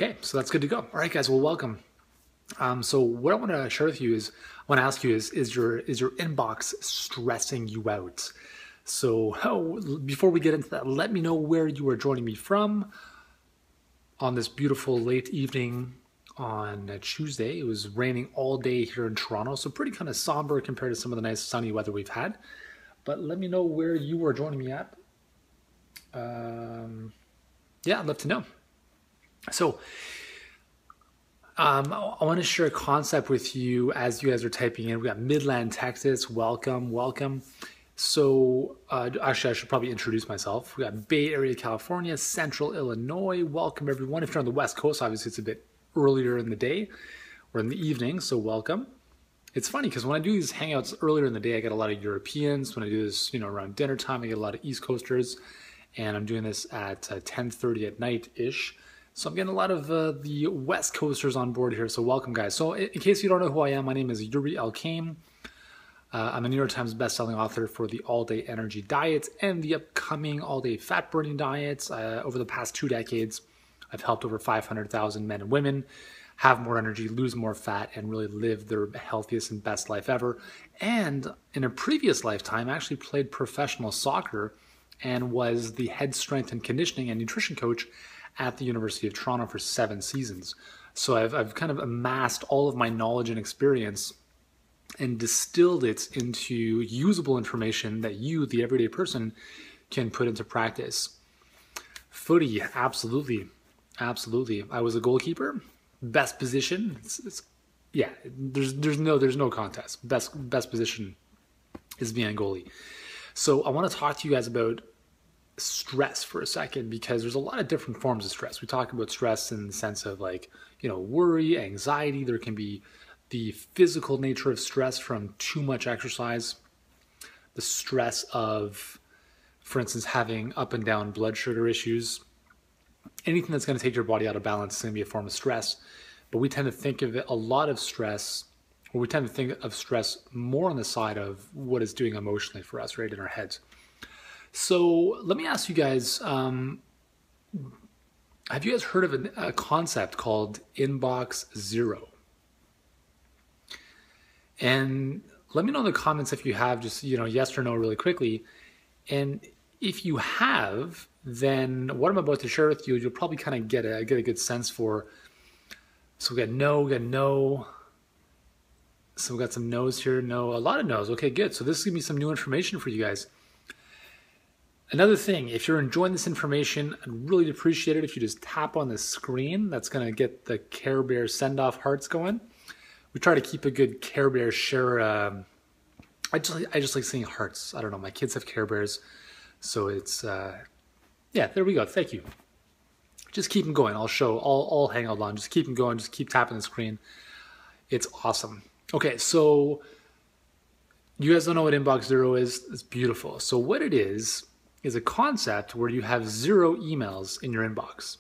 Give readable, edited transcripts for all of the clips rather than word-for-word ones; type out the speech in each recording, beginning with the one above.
Okay, so that's good to go. All right, guys. Well, welcome. So what I want to share with you is, I want to ask you is your inbox stressing you out? So before we get into that, let me know where you are joining me from on this beautiful late evening on a Tuesday. It was raining all day here in Toronto, so pretty kind of somber compared to some of the nice sunny weather we've had. But let me know where you are joining me at. Yeah, I'd love to know. So I want to share a concept with you as you guys are typing in. We got Midland, Texas. Welcome, welcome. So actually, I should probably introduce myself. We got Bay Area, California, Central Illinois. Welcome, everyone. If you're on the West Coast, obviously it's a bit earlier in the day or in the evening, so welcome. It's funny because when I do these hangouts earlier in the day, I get a lot of Europeans. When I do this, around dinner time, I get a lot of East Coasters. And I'm doing this at 10:30 at night-ish. So I'm getting a lot of the West Coasters on board here. So welcome, guys. So in case you don't know who I am, my name is Yuri Elkaim. I'm a New York Times bestselling author for the all-day energy diets and the upcoming all-day fat-burning diets. Over the past 2 decades, I've helped over 500,000 men and women have more energy, lose more fat, and really live their healthiest and best life ever. And in a previous lifetime, I actually played professional soccer and was the head strength and conditioning and nutrition coach at the University of Toronto for 7 seasons. So I've kind of amassed all of my knowledge and experience and distilled it into usable information that you, the everyday person, can put into practice. Foodie, absolutely. Absolutely. I was a goalkeeper, best position. There's no contest. Best position is being a goalie. So I want to talk to you guys about stress for a second, because there's a lot of different forms of stress. We talk about stress in the sense of worry, anxiety. There can be the physical nature of stress from too much exercise, the stress of, for instance, having up and down blood sugar issues. Anything that's going to take your body out of balance is going to be a form of stress. But we tend to think of it, a lot of stress, or we tend to think of stress more on the side of what it's doing emotionally for us, right, in our heads. So let me ask you guys, have you guys heard of a concept called inbox zero? And let me know in the comments if you have, just, yes or no really quickly. And if you have, then what I'm about to share with you, you'll probably kind of get a good sense for. So we got no. So we got some no's here. No, a lot of no's. Okay, good. So this is going to be some new information for you guys. Another thing, if you're enjoying this information, I'd really appreciate it if you just tap on the screen. That's going to get the Care Bear send-off hearts going. We try to keep a good Care Bear share. I just like seeing hearts. I don't know. My kids have Care Bears. So it's, yeah, there we go. Thank you. Just keep them going. I'll hang out on. Just keep them going. Just keep tapping the screen. It's awesome. Okay, so you guys don't know what inbox zero is. It's beautiful. So what it is a concept where you have 0 emails in your inbox,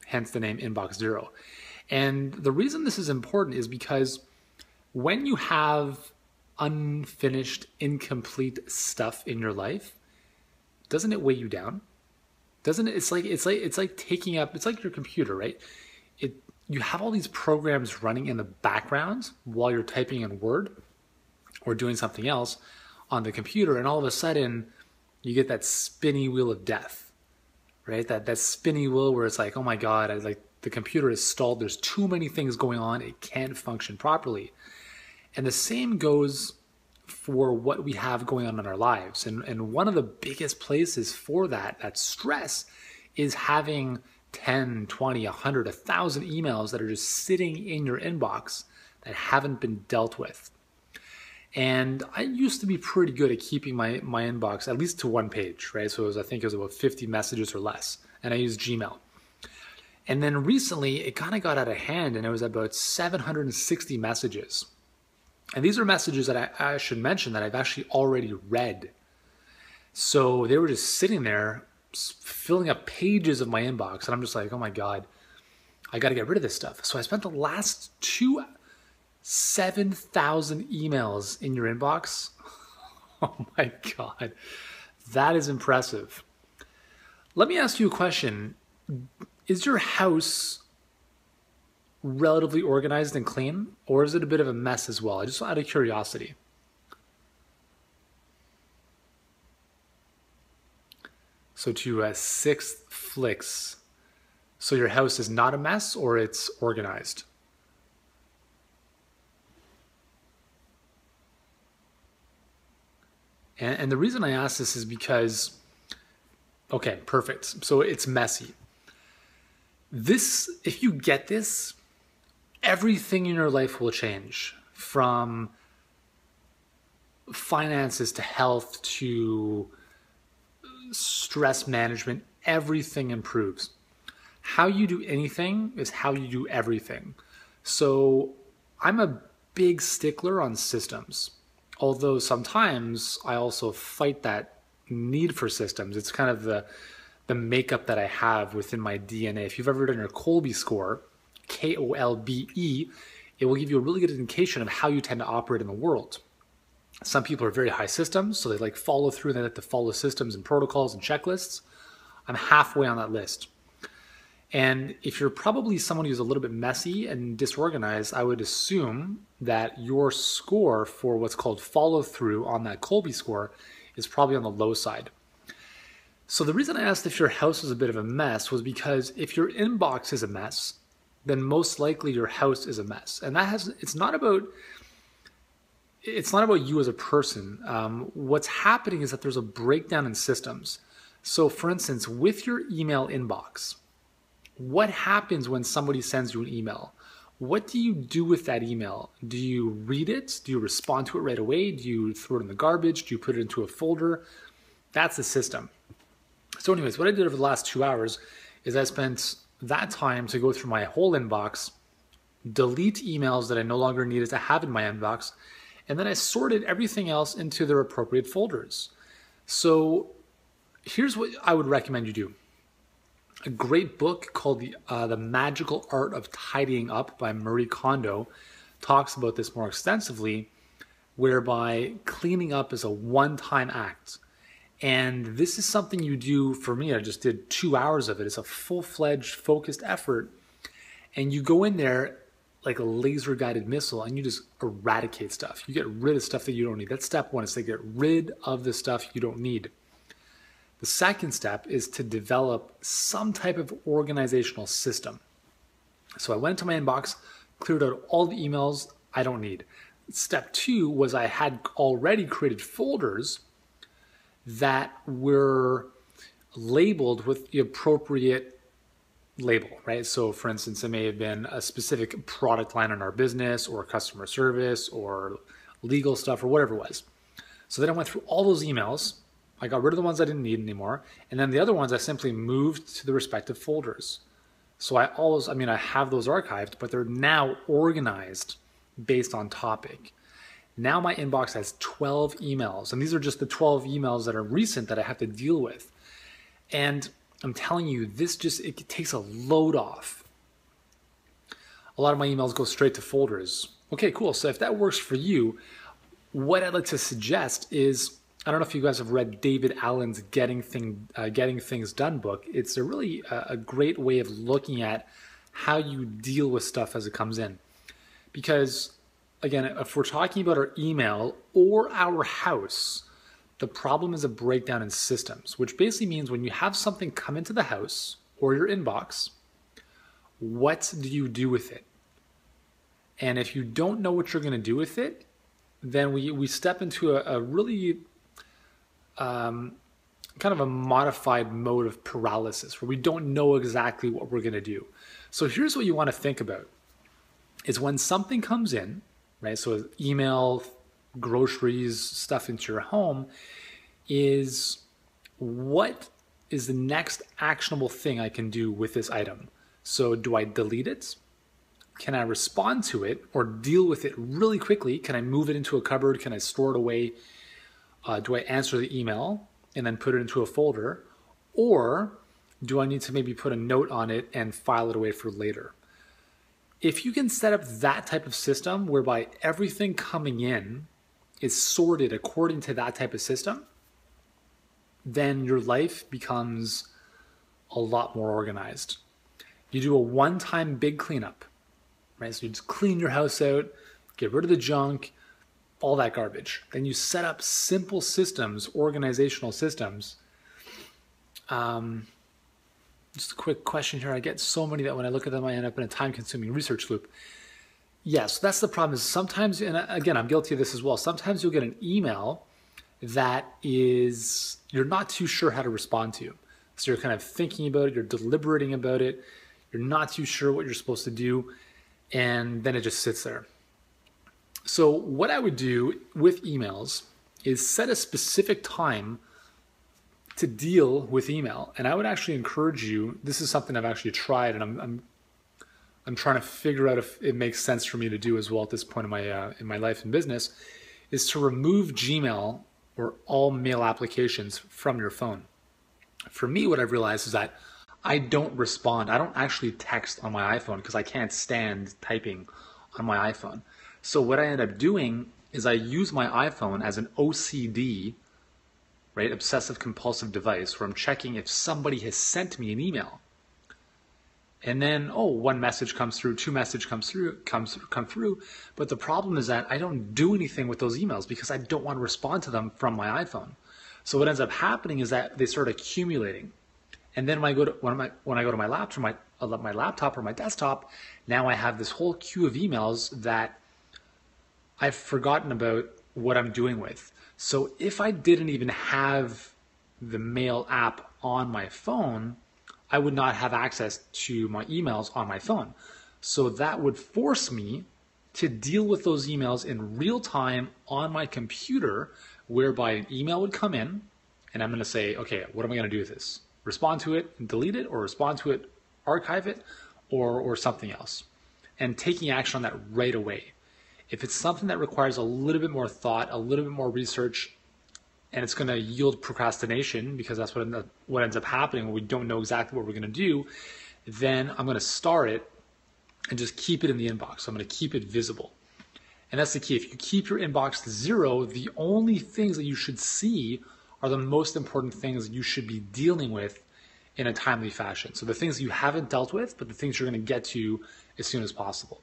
hence the name inbox zero. And the reason this is important is because when you have unfinished, incomplete stuff in your life, doesn't it weigh you down? Doesn't it? It's like taking up. It's like your computer, right? You have all these programs running in the background while you're typing in Word or doing something else on the computer, and all of a sudden you get that spinny wheel of death, right? That spinny wheel where it's like, oh my God, the computer is stalled. There's too many things going on. It can't function properly. And the same goes for what we have going on in our lives. And one of the biggest places for that stress is having 10, 20, 100, 1,000 emails that are just sitting in your inbox that haven't been dealt with. And I used to be pretty good at keeping my inbox at least to 1 page, right? So I think it was about 50 messages or less. And I used Gmail. And then recently it kind of got out of hand, and it was about 760 messages. And these are messages that I should mention that I've actually already read. So they were just sitting there filling up pages of my inbox. And I'm just like, oh my God, I got to get rid of this stuff. So I spent the last 7,000 emails in your inbox. Oh my God, that is impressive. Let me ask you a question. Is your house relatively organized and clean, or is it a bit of a mess as well? Just out of curiosity. So to sixth flicks. So your house is not a mess or it's organized? And the reason I ask this is because, okay, perfect. So it's messy. This, if you get this, everything in your life will change, from finances to health to stress management. Everything improves. How you do anything is how you do everything. So I'm a big stickler on systems, although sometimes I also fight that need for systems. It's kind of the makeup that I have within my DNA. If you've ever done your Kolbe score, Kolbe, it will give you a really good indication of how you tend to operate in the world. Some people are very high systems, so they like follow through and they like to follow systems and protocols and checklists. I'm halfway on that list. And if you're probably someone who's a little bit messy and disorganized, I would assume that your score for what's called follow through on that Kolbe score is probably on the low side. So the reason I asked if your house was a bit of a mess was because if your inbox is a mess, then most likely your house is a mess. And it's not about you as a person. What's happening is that there's a breakdown in systems. So for instance, with your email inbox, what happens when somebody sends you an email? What do you do with that email? Do you read it? Do you respond to it right away? Do you throw it in the garbage? Do you put it into a folder? That's the system. So anyways, what I did over the last 2 hours is I spent that time to go through my whole inbox, delete emails that I no longer needed to have in my inbox, and then I sorted everything else into their appropriate folders. So here's what I would recommend you do. A great book called The Magical Art of Tidying Up by Marie Kondo talks about this more extensively, whereby cleaning up is a one-time act. And this is something you do, for me, I just did 2 hours of it. It's a full-fledged, focused effort. And you go in there like a laser-guided missile and you just eradicate stuff. You get rid of stuff that you don't need. That's step one, is to get rid of the stuff you don't need. The second step is to develop some type of organizational system. So I went into my inbox, cleared out all the emails I don't need. Step two was I had already created folders that were labeled with the appropriate label, right? So for instance, it may have been a specific product line in our business or customer service or legal stuff or whatever it was. So then I went through all those emails. I got rid of the ones I didn't need anymore. And then the other ones I simply moved to the respective folders. So I have those archived, but they're now organized based on topic. Now my inbox has 12 emails, and these are just the 12 emails that are recent that I have to deal with. And I'm telling you, it takes a load off. A lot of my emails go straight to folders. Okay, cool. So if that works for you, what I'd like to suggest is, I don't know if you guys have read David Allen's Getting Things Done book. It's a great way of looking at how you deal with stuff as it comes in. Because again, if we're talking about our email or our house, the problem is a breakdown in systems, which basically means when you have something come into the house or your inbox, what do you do with it? And if you don't know what you're going to do with it, then we step into a really kind of a modified mode of paralysis where we don't know exactly what we're going to do. So here's what you want to think about is when something comes in, right? So email, groceries, stuff into your home, is what is the next actionable thing I can do with this item? So do I delete it? Can I respond to it or deal with it really quickly? Can I move it into a cupboard? Can I store it away? Do I answer the email and then put it into a folder? Or do I need to maybe put a note on it and file it away for later? If you can set up that type of system whereby everything coming in is sorted according to that type of system, then your life becomes a lot more organized. You do a one-time big cleanup. right? So you just clean your house out, get rid of the junk, all that garbage. Then you set up simple systems, organizational systems. Just a quick question here. I get so many that when I look at them, I end up in a time-consuming research loop. Yes, that's the problem is sometimes, and again, I'm guilty of this as well. Sometimes you'll get an email that is, you're not too sure how to respond to. So you're kind of thinking about it, you're deliberating about it, you're not too sure what you're supposed to do, and then it just sits there. So what I would do with emails is set a specific time to deal with email. And I would actually encourage you, this is something I've actually tried, and I'm trying to figure out if it makes sense for me to do as well at this point in my life and business, is to remove Gmail or all mail applications from your phone. For me, what I've realized is that I don't respond. I don't actually text on my iPhone because I can't stand typing on my iPhone. So what I end up doing is I use my iPhone as an OCD, right, obsessive compulsive device, where I'm checking if somebody has sent me an email. And then, one message comes through, two messages come through. But the problem is that I don't do anything with those emails because I don't want to respond to them from my iPhone. So what ends up happening is that they start accumulating. And then when I go to my laptop or my desktop, now I have this whole queue of emails that I've forgotten about what I'm doing with. So if I didn't even have the mail app on my phone, I would not have access to my emails on my phone. So that would force me to deal with those emails in real time on my computer, whereby an email would come in and I'm going to say, okay, what am I going to do with this? Respond to it and delete it, or respond to it, archive it, or something else. And taking action on that right away. If it's something that requires a little bit more thought, a little bit more research, and it's going to yield procrastination, because that's what ends up happening when we don't know exactly what we're going to do, then I'm going to start it and just keep it in the inbox. So I'm going to keep it visible. And that's the key. If you keep your inbox to zero, the only things that you should see are the most important things that you should be dealing with in a timely fashion. So the things you haven't dealt with, but the things you're going to get to as soon as possible.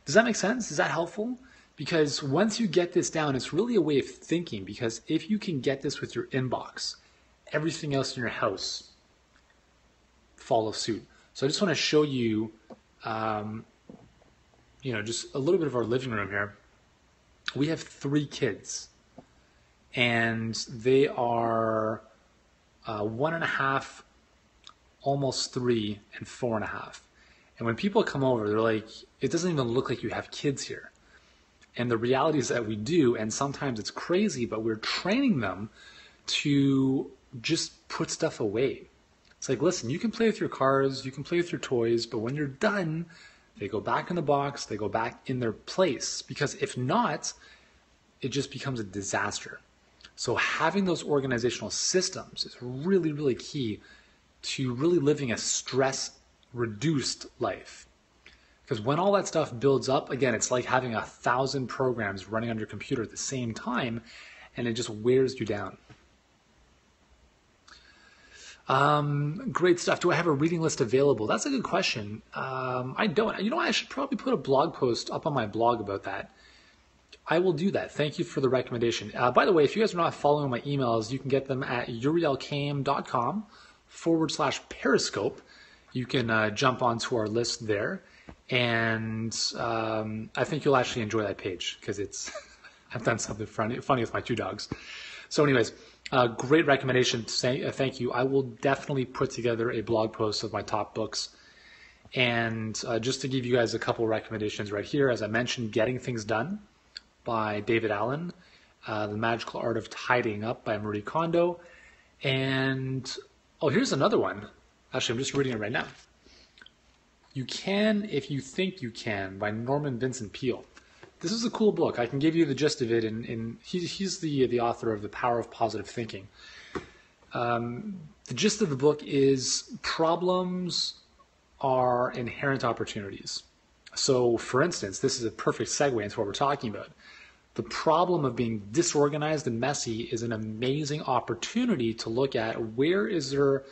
Does that make sense? Is that helpful? Because once you get this down, it's really a way of thinking, because if you can get this with your inbox, everything else in your house follows suit. So I just want to show you, just a little bit of our living room here. We have 3 kids, and they are 1.5, almost 3, and 4.5. And when people come over, they're like, it doesn't even look like you have kids here. And the reality is that we do, and sometimes it's crazy, but we're training them to just put stuff away. It's like, listen, you can play with your cars, you can play with your toys, but when you're done, they go back in the box, they go back in their place. Because if not, it just becomes a disaster. So having those organizational systems is really, really key to really living a stress-reduced life. Because when all that stuff builds up, again, it's like having 1,000 programs running on your computer at the same time, and it just wears you down. Great stuff. Do I have a reading list available? That's a good question. I don't. I should probably put a blog post up on my blog about that. I will do that. Thank you for the recommendation. By the way, if you guys are not following my emails, you can get them at yurielkaim.com/periscope. You can jump onto our list there. And I think you'll actually enjoy that page, because it's I've done something funny with my 2 dogs. So anyways, great recommendation. Thank you. I will definitely put together a blog post of my top books. And just to give you guys a couple recommendations right here, as I mentioned, Getting Things Done by David Allen, The Magical Art of Tidying Up by Marie Kondo, and here's another one. Actually, I'm just reading it right now. You Can If You Think You Can by Vincent Peale. This is a cool book. I can give you the gist of it, and he's the author of The Power of Positive Thinking. The gist of the book is problems are inherent opportunities. So, for instance, this is a perfect segue into what we're talking about. The problem of being disorganized and messy is an amazing opportunity to look at where is there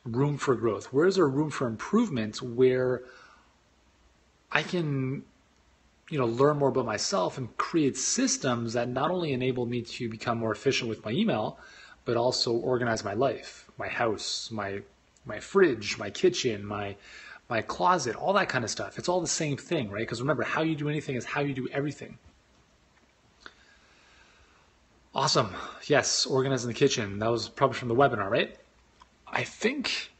room for growth? Where is there room for improvement where I can, learn more about myself and create systems that not only enable me to become more efficient with my email, but also organize my life, my house, my fridge, my kitchen, my closet, all that kind of stuff. It's all the same thing, right? Because remember, how you do anything is how you do everything. Awesome. Yes, organizing the kitchen. That was probably from the webinar, right? I think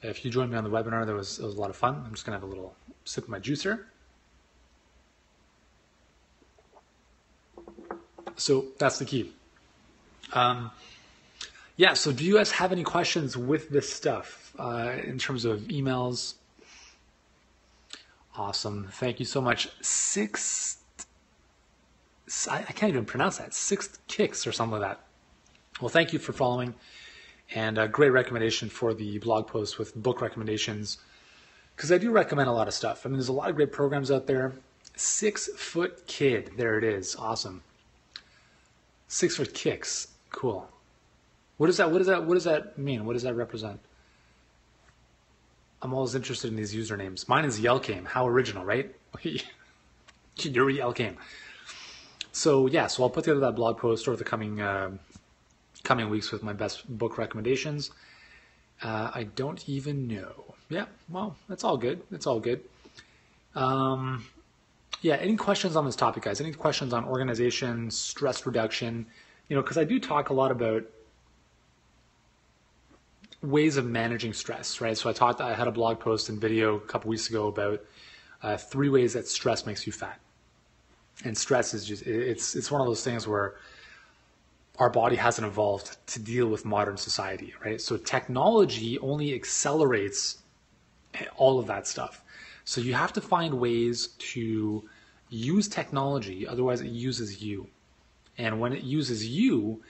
if you joined me on the webinar, it was a lot of fun. I'm just going to have a little sip of my juice here. So that's the key. Yeah, so do you guys have any questions with this stuff in terms of emails? Awesome. Thank you so much. I can't even pronounce that. Sixth Kicks or something like that. Well, thank you for following, and a great recommendation for the blog post with book recommendations, because I do recommend a lot of stuff. I mean, there's a lot of great programs out there. 6 Foot Kid. There it is. Awesome. 6 Foot Kicks. Cool. What does that mean? What does that represent? I'm always interested in these usernames. Mine is Elkaim. How original, right? Yuri Elkaim. So yeah, so I'll put together that blog post over the coming weeks with my best book recommendations. I don't even know. Yeah, well, that's all good. It's all good. Yeah, any questions on this topic, guys? Any questions on organization, stress reduction? Because I do talk a lot about ways of managing stress, right? So I had a blog post and video a couple weeks ago about 3 ways that stress makes you fat. And stress is just, it's one of those things where our body hasn't evolved to deal with modern society, right? So technology only accelerates all of that stuff. So you have to find ways to use technology, otherwise it uses you. And when it uses you,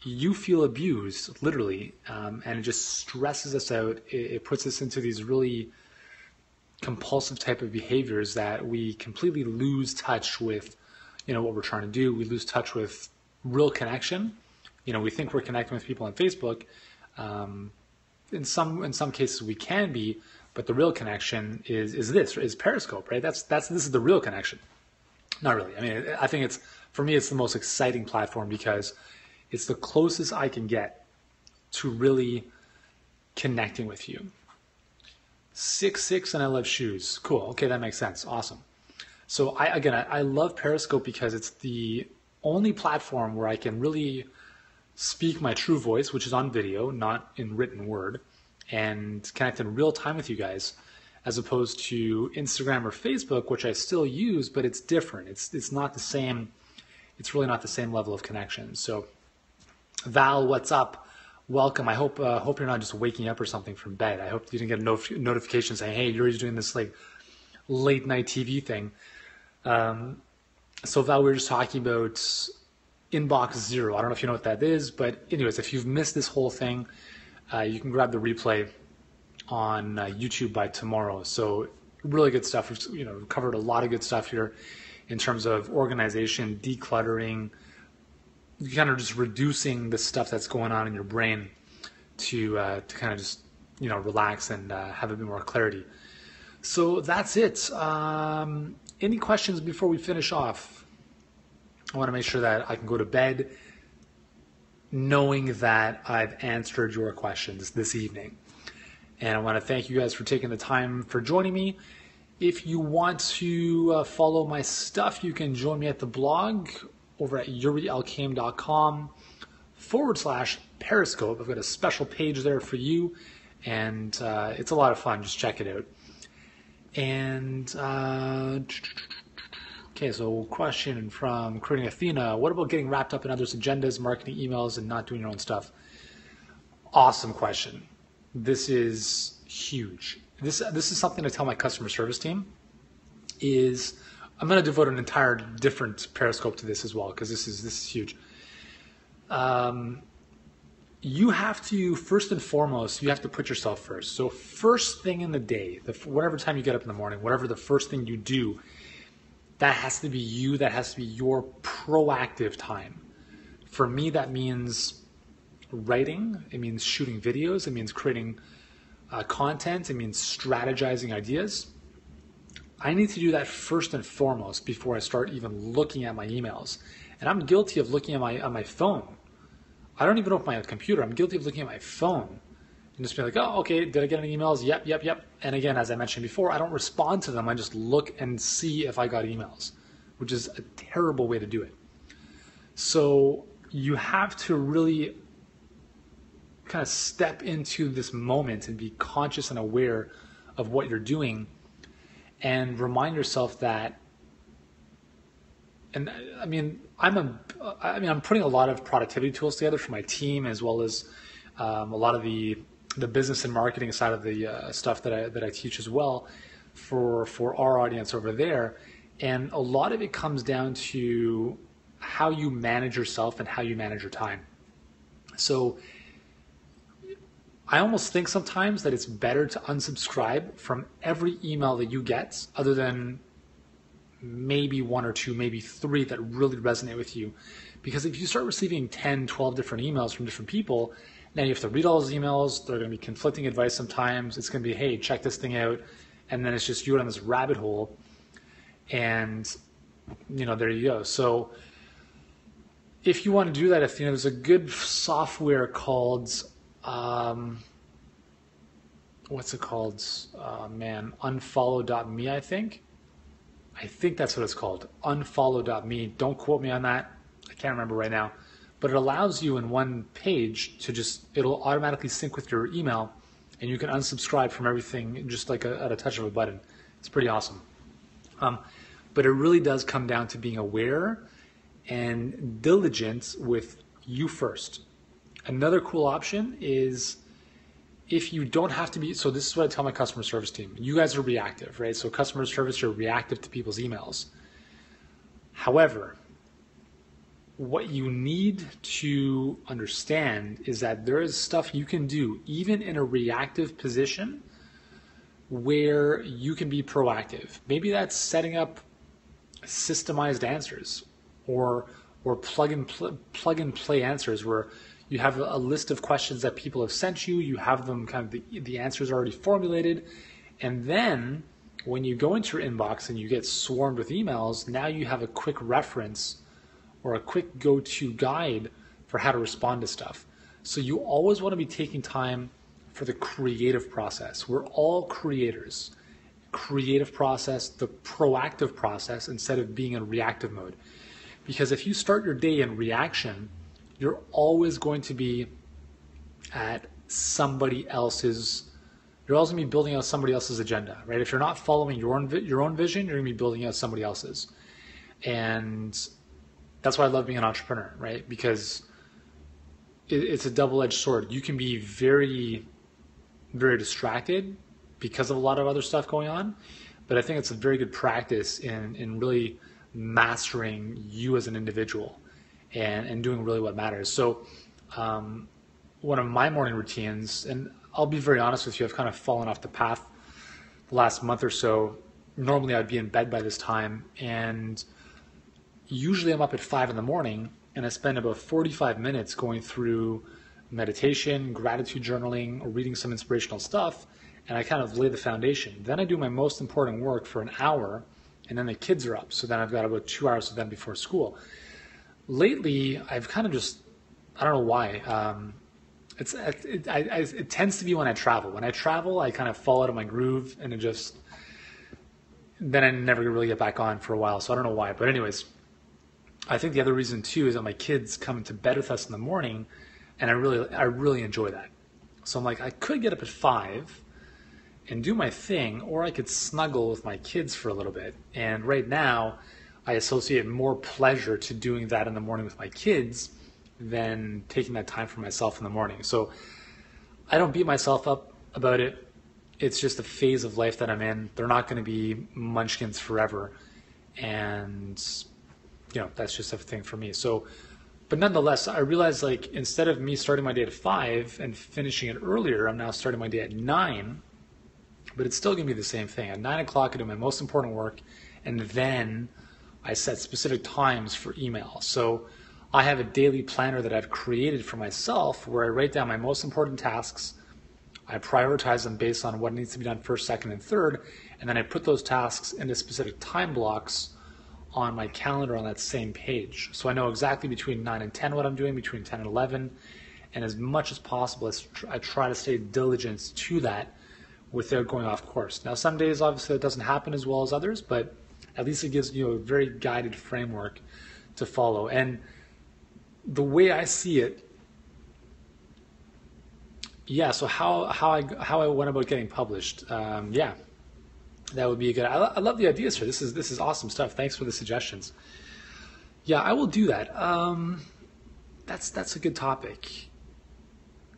you feel abused, literally, and it just stresses us out. It puts us into these really compulsive type of behaviors that we completely lose touch with, what we're trying to do. We lose touch with real connection. We think we're connecting with people on Facebook. In some cases we can be, but the real connection is Periscope, right? This is the real connection. Not really. I mean, I think for me, it's the most exciting platform because it's the closest I can get to really connecting with you. 6'6" and I love shoes. Cool. Okay, that makes sense. Awesome. So I love Periscope because it's the only platform where I can really speak my true voice, which is on video, not in written word, and connect in real time with you guys, as opposed to Instagram or Facebook, which I still use, but it's different. It's not the same. It's really not the same level of connection. So, Val, what's up? Welcome. I hope you're not just waking up or something from bed. I hope you didn't get a notification saying, "Hey, Yuri's doing this like late night TV thing." So Val, we were just talking about Inbox Zero. I don't know if you know what that is, but anyways, if you've missed this whole thing, you can grab the replay on YouTube by tomorrow. So really good stuff. We've covered a lot of good stuff here in terms of organization, decluttering, kind of just reducing the stuff that's going on in your brain to kind of just relax and have a bit more clarity. So that's it. Any questions before we finish off? I want to make sure that I can go to bed knowing that I've answered your questions this evening. And I want to thank you guys for taking the time for joining me. If you want to follow my stuff, you can join me at the blog over at yurielkaim.com/Periscope. I've got a special page there for you, and it's a lot of fun. Just check it out. And okay, so question from Creating Athena. What about getting wrapped up in others' agendas, marketing emails, and not doing your own stuff? Awesome question. This is huge. This is something I tell my customer service team. I'm going to devote an entire different Periscope to this as well, because this is huge. You have to, first and foremost, you have to put yourself first. So first thing in the day, whatever time you get up in the morning, whatever the first thing you do, that has to be you. That has to be your proactive time. For me, that means writing. It means shooting videos. It means creating content. It means strategizing ideas. I need to do that first and foremost before I start even looking at my emails. And I'm guilty of looking at my phone. I don't even open my computer. I'm guilty of looking at my phone and just be like, oh, okay, did I get any emails? Yep. And again, as I mentioned before, I don't respond to them. I just look and see if I got emails, which is a terrible way to do it. So you have to really kind of step into this moment and be conscious and aware of what you're doing, and remind yourself that, and I'm putting a lot of productivity tools together for my team, as well as a lot of the business and marketing side of the stuff that I teach as well for our audience over there. And a lot of it comes down to how you manage yourself and how you manage your time. So I almost think sometimes that it's better to unsubscribe from every email that you get, other than maybe one or two, maybe three that really resonate with you. Because if you start receiving 10, 12 different emails from different people, now you have to read all those emails. They're going to be conflicting advice sometimes. It's going to be, hey, check this thing out. And then it's just you're on this rabbit hole. And, there you go. So if you want to do that, there's a good software called, what's it called? Unfollow.me, I think. I think that's what it's called. Unfollow.me. Don't quote me on that. I can't remember right now. But it allows you in one page to it'll automatically sync with your email, and you can unsubscribe from everything just like at a touch of a button. It's pretty awesome. But it really does come down to being aware and diligent with you first. Another cool option is, if you don't have to be, so this is what I tell my customer service team. You guys are reactive, right? So customer service, you're reactive to people's emails. However, what you need to understand is that there is stuff you can do, even in a reactive position, where you can be proactive. Maybe that's setting up systemized answers, or plug and play answers, where you have a list of questions that people have sent you. You have them kind of the answers already formulated. And then when you go into your inbox and you get swarmed with emails, now you have a quick reference or a quick go-to guide for how to respond to stuff. So you always want to be taking time for the creative process. We're all creators. Creative process, the proactive process, instead of being in reactive mode. Because if you start your day in reaction, you're always going to be at somebody else's, you're always going to be building out somebody else's agenda, right? If you're not following your own vision, you're going to be building out somebody else's. And that's why I love being an entrepreneur, right? Because it's a double-edged sword. You can be very, very distracted because of a lot of other stuff going on. But I think it's a very good practice in really mastering you as an individual and doing really what matters. So one of my morning routines, and I'll be very honest with you, I've kind of fallen off the path the last month or so. Normally I'd be in bed by this time, and usually I'm up at 5 in the morning, and I spend about 45 minutes going through meditation, gratitude journaling, or reading some inspirational stuff, and I kind of lay the foundation. Then I do my most important work for an hour, and then the kids are up, so then I've got about 2 hours with them before school. Lately, I've kind of just, I don't know why, it tends to be when I travel. When I travel, I kind of fall out of my groove, and then I never really get back on for a while, so I don't know why. But anyways, I think the other reason too is that my kids come to bed with us in the morning, and I really enjoy that. So I'm like, I could get up at 5 and do my thing, or I could snuggle with my kids for a little bit. And right now, I associate more pleasure to doing that in the morning with my kids than taking that time for myself in the morning. So I don't beat myself up about it. It's just a phase of life that I'm in. They're not going to be munchkins forever. And, that's just a thing for me. So, but nonetheless, I realized, like, instead of me starting my day at 5 and finishing it earlier, I'm now starting my day at 9. But it's still going to be the same thing. At 9 o'clock, I do my most important work, and then I set specific times for email. So I have a daily planner that I've created for myself where I write down my most important tasks. I prioritize them based on what needs to be done first, second, and third. And then I put those tasks into specific time blocks on my calendar on that same page. So I know exactly between 9 and 10 what I'm doing, between 10 and 11. And as much as possible, I try to stay diligent to that without going off course. Now, some days, obviously, it doesn't happen as well as others, but at least it gives you a very guided framework to follow. And the way I see it, yeah, so how I went about getting published, yeah, that would be a good. I love the ideas here. This is awesome stuff. Thanks for the suggestions. Yeah, I will do that. That's a good topic.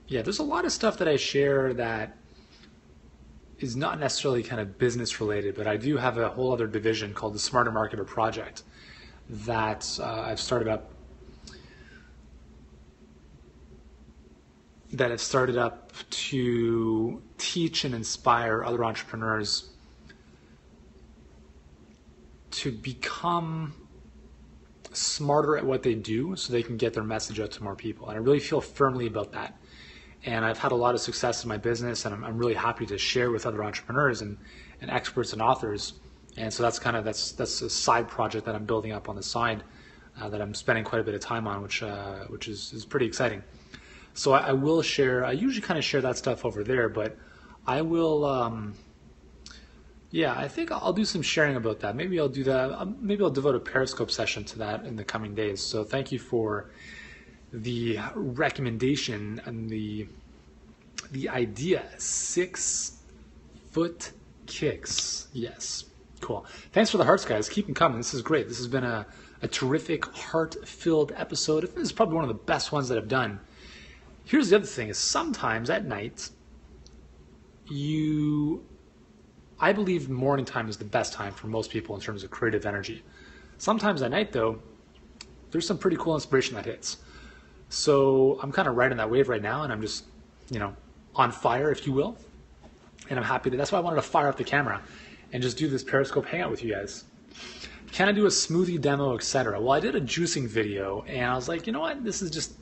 Yeah, there's a lot of stuff that I share that is not necessarily kind of business related, but I do have a whole other division called the Smarter Marketer Project that I've started up. That have started up to teach and inspire other entrepreneurs to become smarter at what they do so they can get their message out to more people. And I really feel firmly about that. And I've had a lot of success in my business, and I'm really happy to share with other entrepreneurs and experts and authors. And so that's a side project that I'm building up on the side that I'm spending quite a bit of time on, which is pretty exciting. So I will share. I usually kind of share that stuff over there, but I will. Yeah, I think I'll do some sharing about that. Maybe I'll do that. Maybe I'll devote a Periscope session to that in the coming days. So thank you for the recommendation and the idea. 6-foot kicks. Yes, cool. Thanks for the hearts, guys. Keep them coming. This is great. This has been a terrific heart-filled episode. This is probably one of the best ones that I've done. Here's the other thing: is sometimes at night, I believe morning time is the best time for most people in terms of creative energy. Sometimes at night, though, there's some pretty cool inspiration that hits. So I'm kind of riding that wave right now, and I'm just, on fire, if you will. And I'm happy that's why I wanted to fire up the camera and just do this Periscope hangout with you guys. Can I do a smoothie demo, etc.? Well, I did a juicing video, and I was like, you know what? This is just,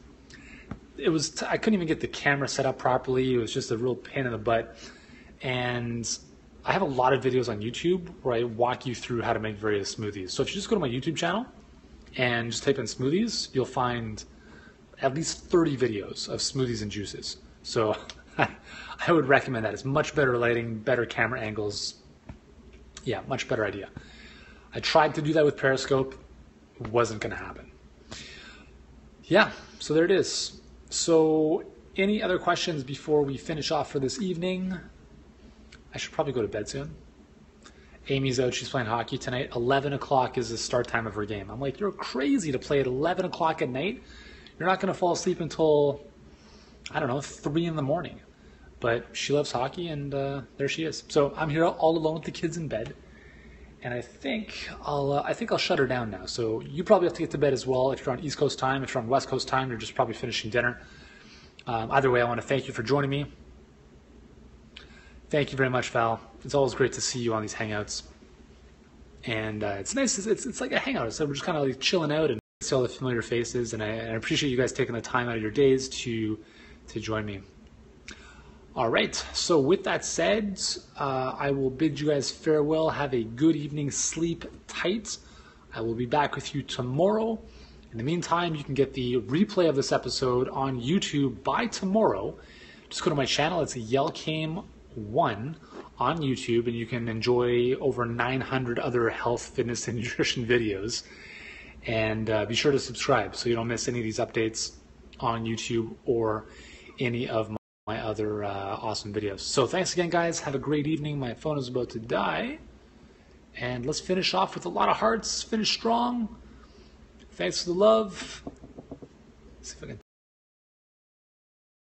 I couldn't even get the camera set up properly. It was just a real pain in the butt. And I have a lot of videos on YouTube where I walk you through how to make various smoothies. So if you just go to my YouTube channel and just type in smoothies, you'll find at least 30 videos of smoothies and juices. So I would recommend that. It's much better lighting, better camera angles. Yeah, much better idea. I tried to do that with Periscope. It wasn't going to happen. Yeah, so there it is. So any other questions before we finish off for this evening? I should probably go to bed soon. Amy's out. She's playing hockey tonight. 11 o'clock is the start time of her game. I'm like, you're crazy to play at 11 o'clock at night. You're not going to fall asleep until, 3 in the morning. But she loves hockey, and there she is. So I'm here all alone with the kids in bed. And I think I'll shut her down now. So you probably have to get to bed as well. If you're on East Coast time, if you're on West Coast time, you're just probably finishing dinner. Either way, I want to thank you for joining me. Thank you very much, Val. It's always great to see you on these hangouts. And it's nice. It's like a hangout. So we're just kind of like chilling out and see all the familiar faces. And I appreciate you guys taking the time out of your days to join me. All right. So with that said, I will bid you guys farewell. Have a good evening. Sleep tight. I will be back with you tomorrow. In the meantime, you can get the replay of this episode on YouTube by tomorrow. Just go to my channel. It's Elkaim1 on YouTube, and you can enjoy over 900 other health, fitness, and nutrition videos. And be sure to subscribe so you don't miss any of these updates on YouTube or any of my other awesome videos. So thanks again, guys. Have a great evening. My phone is about to die. And let's finish off with a lot of hearts. Finish strong. Thanks for the love. Let's see if I can